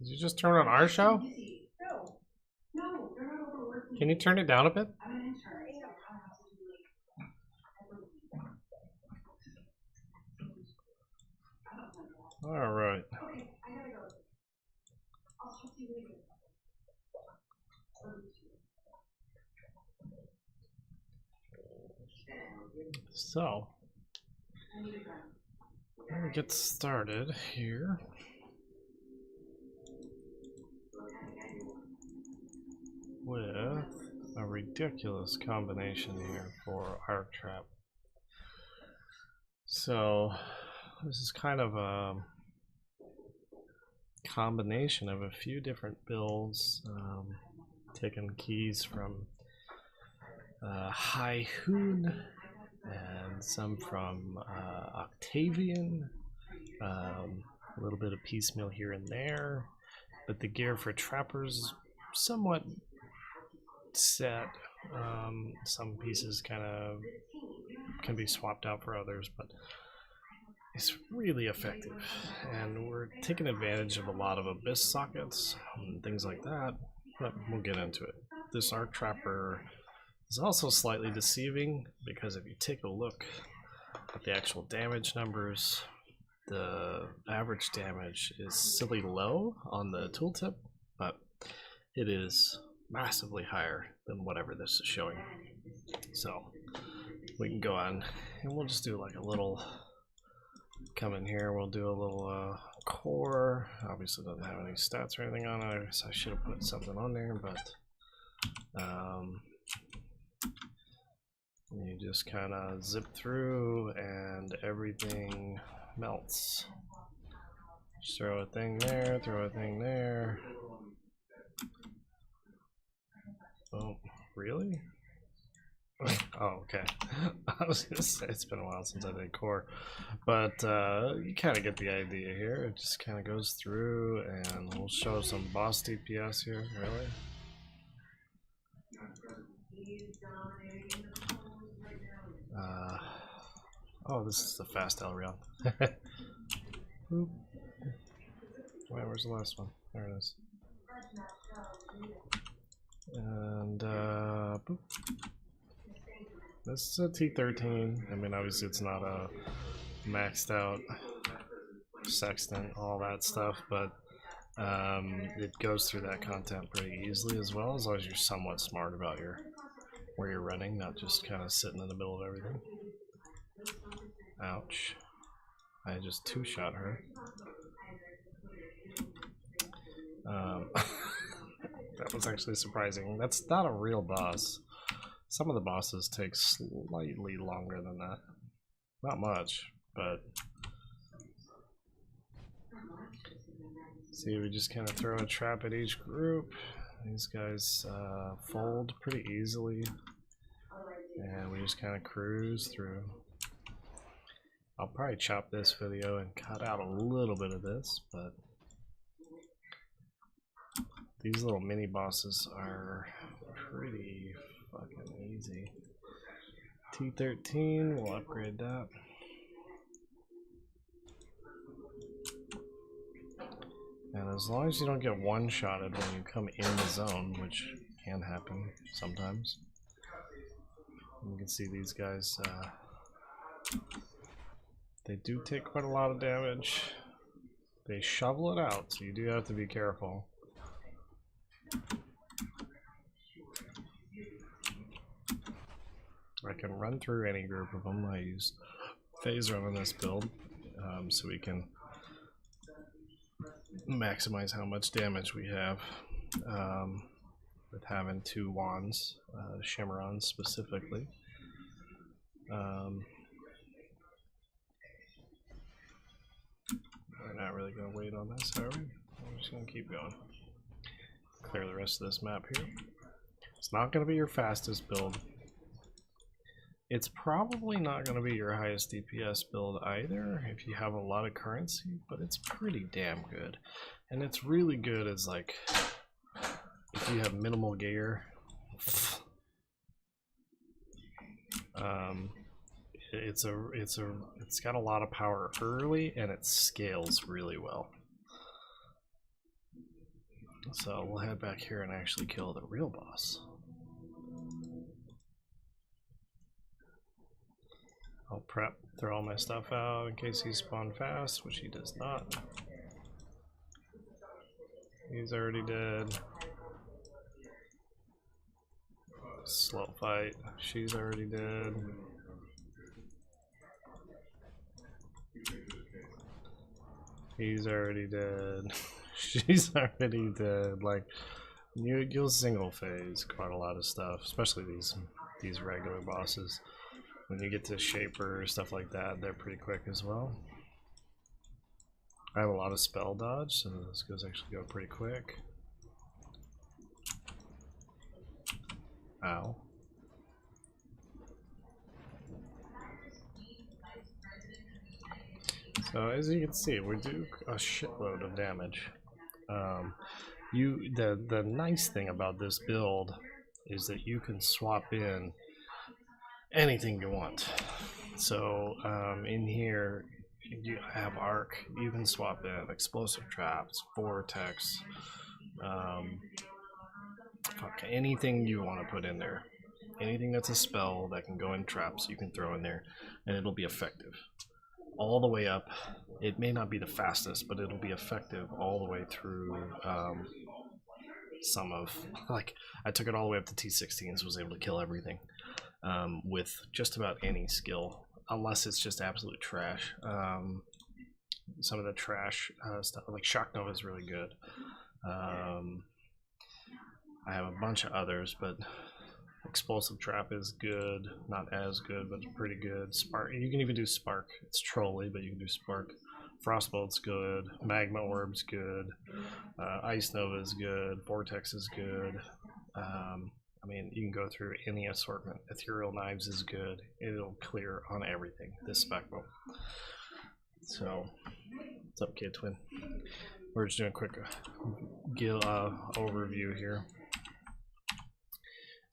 Did you just turn on our show? Can you turn it down a bit? All right. So, let me get started here. With a ridiculous combination here for Arc Trap. So, this is kind of a combination of a few different builds, taking keys from Hihun and some from Octavion, a little bit of piecemeal here and there, but the gear for trappers somewhat set. Some pieces kind of can be swapped out for others, but it's really effective, and we're taking advantage of a lot of abyss sockets and things like that, but we'll get into it. This Arc Trapper is also slightly deceiving because if you take a look at the actual damage numbers, the average damage is silly low on the tooltip, but it is massively higher than whatever this is showing. So we can go on and we'll just do like a little, come in here, we'll do a little core. Obviously doesn't have any stats or anything on it, so I should have put something on there, but you just kind of zip through and everything melts. Just throw a thing there, throw a thing there. Oh, really? Oh, okay. I was gonna say it's been a while since I did core, but you kind of get the idea here. It just kind of goes through, and we'll show some boss DPS here. Really? Oh, this is the fast Elrion. Wait, where's the last one? There it is. And boop. This is a T13. I mean, obviously it's not a maxed out sextant, all that stuff, but it goes through that content pretty easily, as long as you're somewhat smart about where you're running, not just kind of sitting in the middle of everything. Ouch. I just two-shot her. That was actually surprising. That's not a real boss. Some of the bosses take slightly longer than that. Not much, but... See, we just kind of throw a trap at each group. These guys fold pretty easily. And we just kind of cruise through. I'll probably chop this video and cut out a little bit of this, but... These little mini bosses are pretty fucking easy. T13, we'll upgrade that. And as long as you don't get one-shotted when you come in the zone, which can happen sometimes. You can see these guys, they do take quite a lot of damage. They shovel it out, so you do have to be careful. I can run through any group of them. I use phase run on this build, so we can maximize how much damage we have with having two wands, Shimmerons specifically. We're not really going to wait on this, are we? We're just going to keep going. Clear the rest of this map here. It's not going to be your fastest build. It's probably not going to be your highest DPS build either if you have a lot of currency, but it's pretty damn good. And it's really good as like, if you have minimal gear, it's got a lot of power early and it scales really well. So we'll head back here and actually kill the real boss. I'll prep, throw all my stuff out in case he spawned fast, which he does not. He's already dead. Slow fight. She's already dead. He's already dead. She's already dead. Like, you'll single phase quite a lot of stuff, especially these regular bosses. When you get to Shaper, stuff like that, they're pretty quick as well. I have a lot of spell dodge, so this goes actually go pretty quick. Ow. So as you can see, we do a shitload of damage. The nice thing about this build is that you can swap in anything you want. So in here you have arc, you can swap in explosive traps, vortex, anything you want to put in there. Anything that's a spell that can go in traps, you can throw in there, and it'll be effective all the way up. It may not be the fastest, but it'll be effective all the way through. Some of, like, I took it all the way up to T16s, was able to kill everything with just about any skill, unless it's just absolute trash. Some of the trash stuff, like Shock Nova, is really good. I have a bunch of others, but Explosive Trap is good, not as good, but it's pretty good. Spark, you can even do Spark. It's trolly, but you can do Spark. Frostbolt's good. Magma Orb's good. Ice Nova is good. Vortex is good. I mean, you can go through any assortment. Ethereal Knives is good. It'll clear on everything, this spec build. So, what's up, Kid Twin? We're just doing a quick overview here.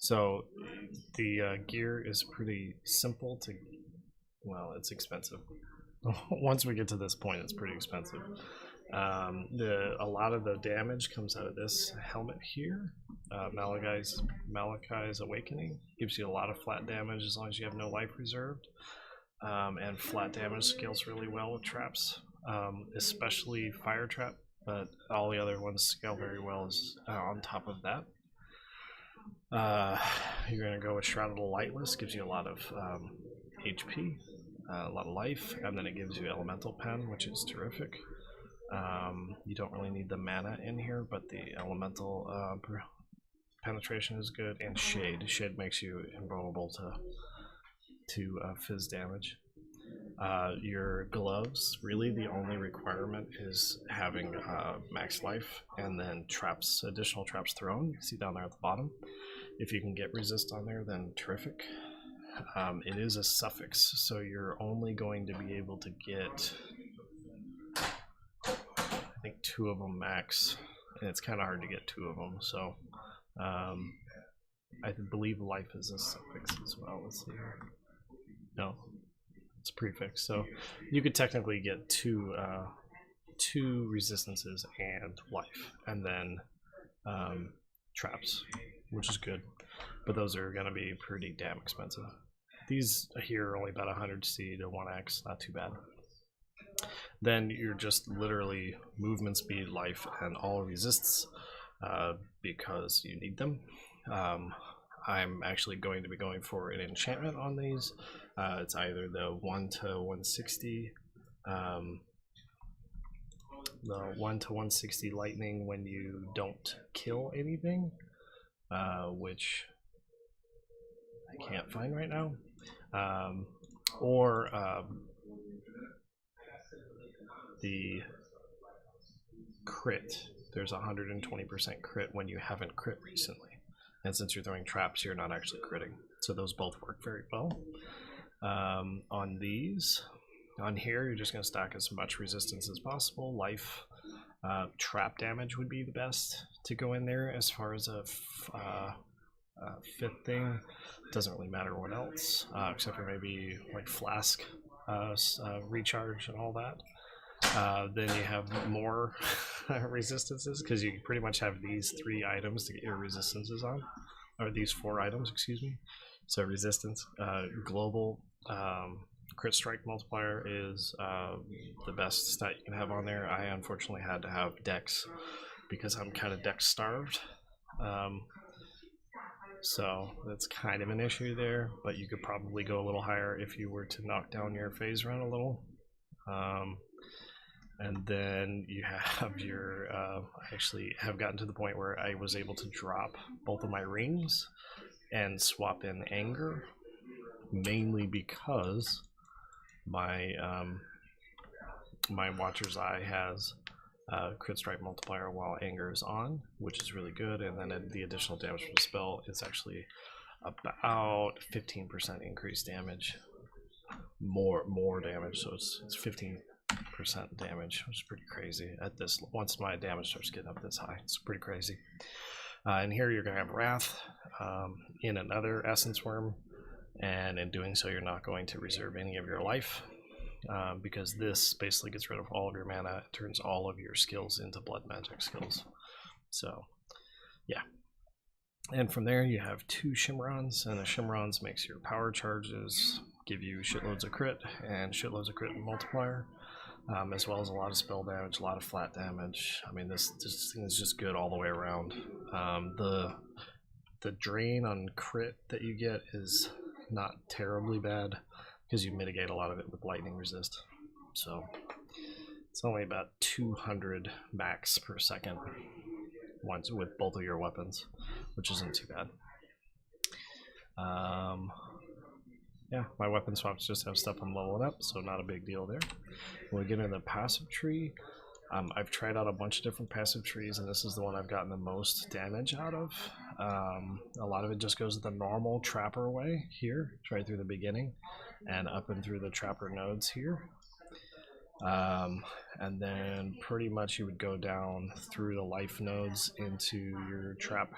So the gear is pretty simple to, well, it's expensive. Once we get to this point, it's pretty expensive. A lot of the damage comes out of this helmet here. Malachi's Awakening gives you a lot of flat damage as long as you have no life reserved. And flat damage scales really well with traps, especially Fire Trap, but all the other ones scale very well on top of that. You're going to go with Shrouded Lightless, gives you a lot of HP, a lot of life, and then it gives you Elemental Pen, which is terrific. You don't really need the mana in here, but the Elemental penetration is good, and Shade. Shade makes you invulnerable to fizz damage. Your gloves, really the only requirement is having max life, and then traps, additional traps thrown. You see down there at the bottom. If you can get resist on there, then terrific. It is a suffix, so you're only going to be able to get, I think, 2 of them max, and it's kind of hard to get 2 of them. So I believe life is a suffix as well. Let's see here. No, it's prefix. So you could technically get two resistances and life, and then traps, which is good, but those are going to be pretty damn expensive. These here are only about 100 C to 1x, not too bad. Then you're just literally movement speed, life, and all resists because you need them. I'm actually going to be going for an enchantment on these. It's either the 1 to 160, the 1 to 160 lightning when you don't kill anything, which I can't find right now, or the crit. There's 120% crit when you haven't crit recently, and since you're throwing traps, you're not actually critting. So those both work very well. On these, on here, you're just going to stack as much resistance as possible. Life, trap damage would be the best to go in there as far as a fifth thing. Doesn't really matter what else, except for maybe like flask recharge and all that. Then you have more resistances, because you pretty much have these 3 items to get your resistances on, or these 4 items, excuse me. So resistance, global crit strike multiplier is the best stat you can have on there. I unfortunately had to have dex because I'm kind of dex starved. So that's kind of an issue there, but you could probably go a little higher if you were to knock down your phase run a little. And then you have your, I actually have gotten to the point where I was able to drop both of my rings and swap in anger, mainly because my my Watcher's Eye has crit strike multiplier while anger is on, which is really good, and then the additional damage from the spell is actually about 15% increased damage, more damage, so it's 15% damage, which is pretty crazy at this. Once my damage starts getting up this high, it's pretty crazy. And here you're going to have Wrath in another Essence Worm, and in doing so you're not going to reserve any of your life, because this basically gets rid of all of your mana, turns all of your skills into blood magic skills. So yeah, and from there you have 2 Shimmerons, and the Shimmerons makes your power charges give you shitloads of crit and shitloads of crit multiplier, as well as a lot of spell damage, a lot of flat damage. I mean, this thing is just good all the way around. The drain on crit that you get is not terribly bad, because you mitigate a lot of it with lightning resist. So it's only about 200 max per second once with both of your weapons, which isn't too bad. Yeah, my weapon swaps just have stuff I'm leveling up, so not a big deal there. When we get into the passive tree, I've tried out a bunch of different passive trees, and this is the one I've gotten the most damage out of. A lot of it just goes the normal trapper way here, right through the beginning, and up and through the trapper nodes here. And then pretty much you would go down through the life nodes into your trap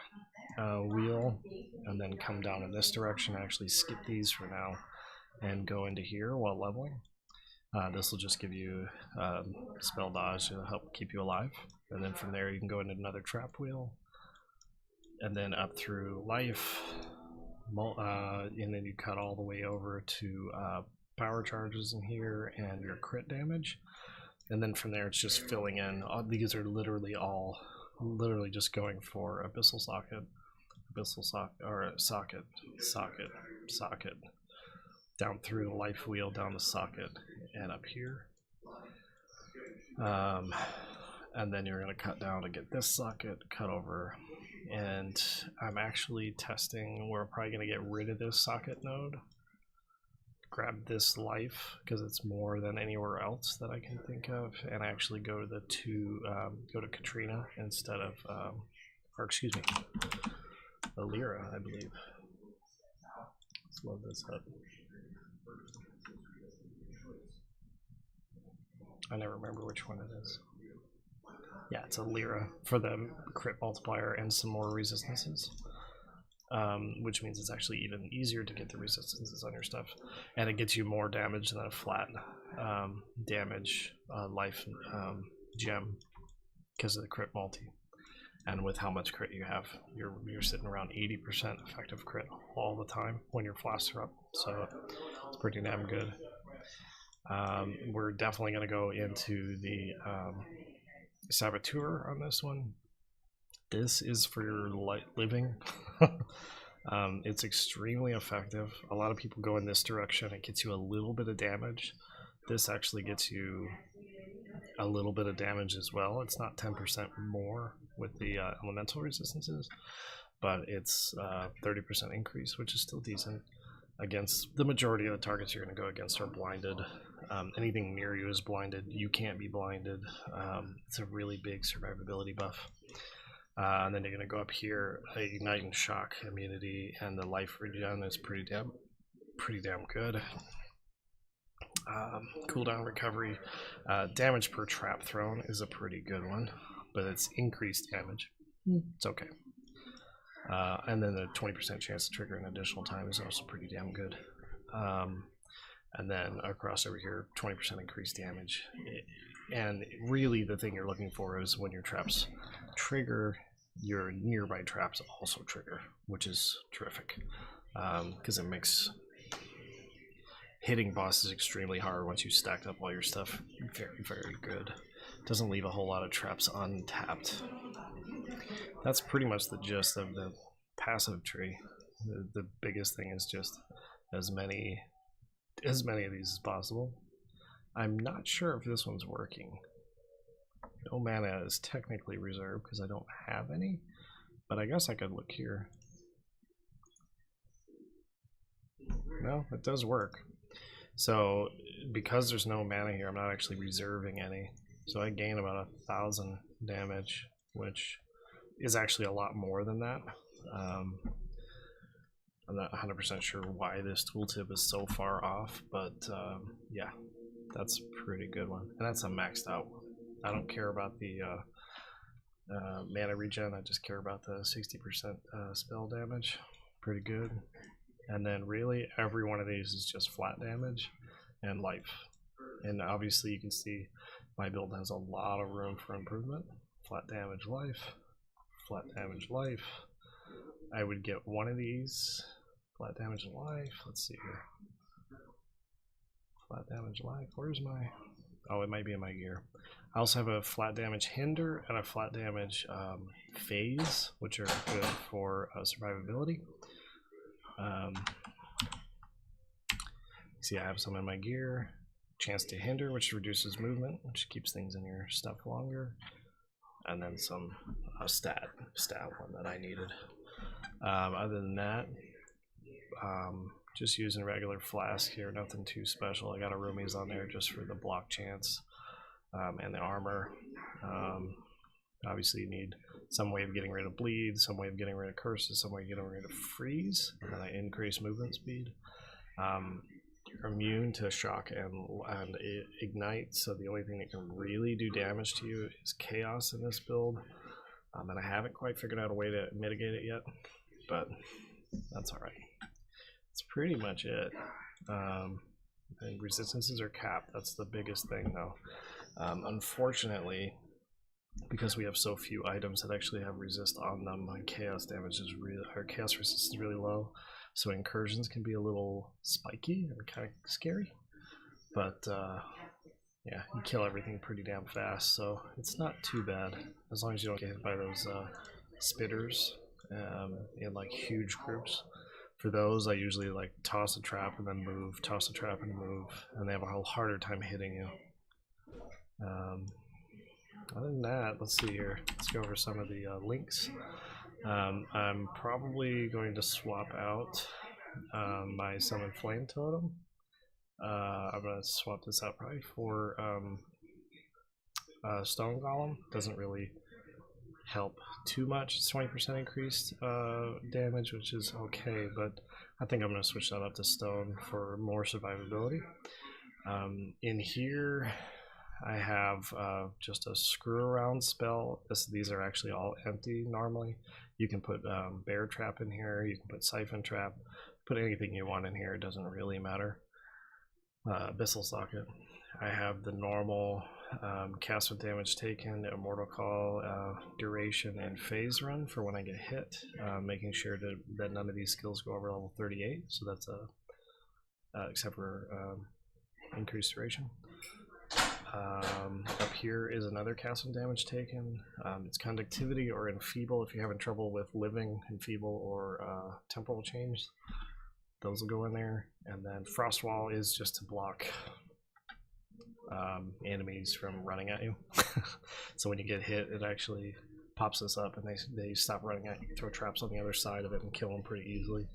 wheel, and then come down in this direction. Actually skip these for now and go into here while leveling. This will just give you spell dodge to help keep you alive, and then from there you can go into another trap wheel, and then up through life, and then you cut all the way over to power charges in here and your crit damage, and then from there it's just filling in. These are literally just going for abyssal socket, or socket, down through the life wheel, down the socket, and up here. And then you're going to cut down to get this socket, cut over, and I'm actually testing, we're probably going to get rid of this socket node, grab this life, because it's more than anywhere else that I can think of, and actually go to the go to Katrina instead of, or excuse me, Lyra, I believe. Let's load this up. I never remember which one it is. Yeah, it's a Lyra for the crit multiplier and some more resistances, which means it's actually even easier to get the resistances on your stuff, and it gets you more damage than a flat damage life gem because of the crit multi. And with how much crit you have, you're sitting around 80% effective crit all the time when your flasks are up, so it's pretty damn good. We're definitely going to go into the Saboteur on this one. This is for your living. It's extremely effective. A lot of people go in this direction. It gets you a little bit of damage. This actually gets you a little bit of damage as well. It's not 10% more with the elemental resistances, but it's 30% increase, which is still decent. Against the majority of the targets you're going to go against are blinded. Anything near you is blinded. You can't be blinded. It's a really big survivability buff. And then you're going to go up here, Ignite and Shock immunity, and the life regen is pretty damn good. Cooldown recovery. Damage per trap thrown is a pretty good one, but it's increased damage. It's okay. And then the 20% chance to trigger an additional time is also pretty damn good. And then across over here, 20% increased damage. And really the thing you're looking for is when your traps trigger, your nearby traps also trigger, which is terrific, because it makes hitting bosses extremely hard once you stacked up all your stuff. Very, very good. Doesn't leave a whole lot of traps untapped. That's pretty much the gist of the passive tree. The biggest thing is just as many of these as possible. I'm not sure if this one's working. No mana is technically reserved because I don't have any, but I guess I could look here. No, it does work. So because there's no mana here, I'm not actually reserving any. So I gain about 1,000 damage, which is actually a lot more than that. I'm not 100% sure why this tooltip is so far off, but yeah, that's a pretty good one. And that's a maxed out one. I don't care about the mana regen, I just care about the 60% spell damage. Pretty good. And then really every one of these is just flat damage and life. And obviously you can see my build has a lot of room for improvement. Flat damage, life, flat damage, life. I would get one of these. Flat damage and life. Let's see here. Flat damage life. Where's my... Oh, it might be in my gear. I also have a flat damage hinder and a flat damage phase, which are good for survivability. See, I have some in my gear. Chance to hinder, which reduces movement, which keeps things in your stuff longer. And then some stat one that I needed. Other than that, just using regular flask here, nothing too special. I got a roomies on there just for the block chance and the armor. Obviously you need some way of getting rid of bleed, some way of getting rid of curses, some way of getting rid of freeze, and then I increase movement speed. You're immune to shock and ignite, so the only thing that can really do damage to you is chaos in this build. And I haven't quite figured out a way to mitigate it yet, but that's alright. That's pretty much it. And resistances are capped, that's the biggest thing though. Unfortunately, because we have so few items that actually have resist on them, my chaos damage is really, or chaos resistance is really low. So incursions can be a little spiky and kind of scary. But yeah, you kill everything pretty damn fast, so it's not too bad. As long as you don't get hit by those spitters in like huge groups. For those, I usually like toss a trap and then move, toss a trap and move, and they have a whole harder time hitting you. Other than that, let's see here. Let's go over some of the links. I'm probably going to swap out my Summon Flame Totem. I'm going to swap this out probably for Stone Golem. Doesn't really help too much. It's 20% increased damage, which is okay, but I think I'm going to switch that up to Stone for more survivability. In here, I have just a screw around spell. These are actually all empty normally. You can put bear trap in here, you can put siphon trap, put anything you want in here, it doesn't really matter. Abyssal socket. I have the normal cast with damage taken, immortal call, duration, and phase run for when I get hit, making sure that none of these skills go over level 38, so that's except for increased duration. Up here is another cast and damage taken. It's conductivity or enfeeble if you're having trouble with living, enfeeble, or temporal change. Those will go in there. And then frost wall is just to block enemies from running at you. So when you get hit, it actually pops this up and they stop running at you. Throw traps on the other side of it and kill them pretty easily.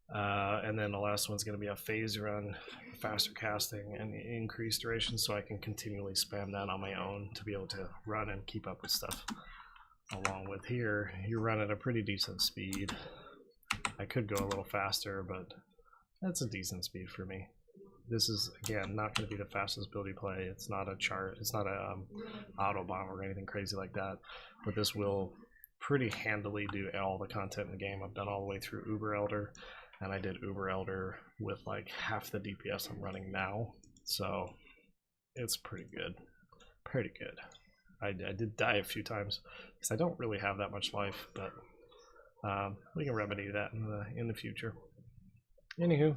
And then the last one's going to be a phase run, faster casting, and increased duration, so I can continually spam that on my own to be able to run and keep up with stuff. Along with here, you run at a pretty decent speed. I could go a little faster, but that's a decent speed for me. This is, again, not going to be the fastest build you play. It's not a chart, it's not a auto bomb or anything crazy like that, but this will pretty handily do all the content in the game. I've done all the way through Uber Elder, and I did Uber Elder with like half the DPS I'm running now, so it's pretty good. pretty good. I did die a few times because I don't really have that much life, but we can remedy that in the future. Anywho,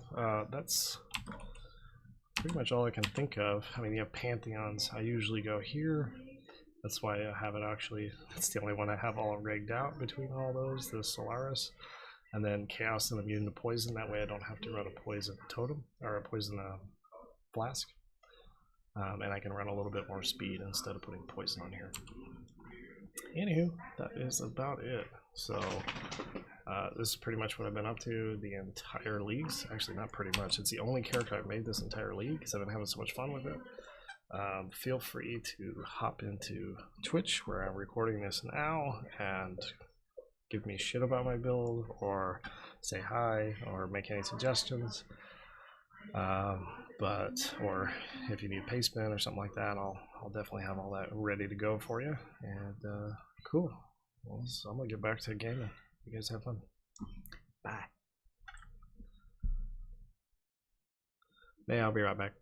that's pretty much all I can think of. I mean, you have Pantheons. I usually go here. That's why I have it actually. That's the only one I have all rigged out between all those. The Solaris, and then Chaos and Immune to Poison. That way I don't have to run a Poison Totem or a Poison Flask. And I can run a little bit more speed instead of putting Poison on here. Anywho, that is about it. So this is pretty much what I've been up to the entire leagues. Actually, not pretty much. It's the only character I've made this entire league because I've been having so much fun with it. Feel free to hop into Twitch where I'm recording this now and give me shit about my build or say hi or make any suggestions. Or if you need Paceman or something like that, I'll definitely have all that ready to go for you. And cool. Well, so I'm gonna get back to gaming. You guys have fun. Bye. Hey, I'll be right back.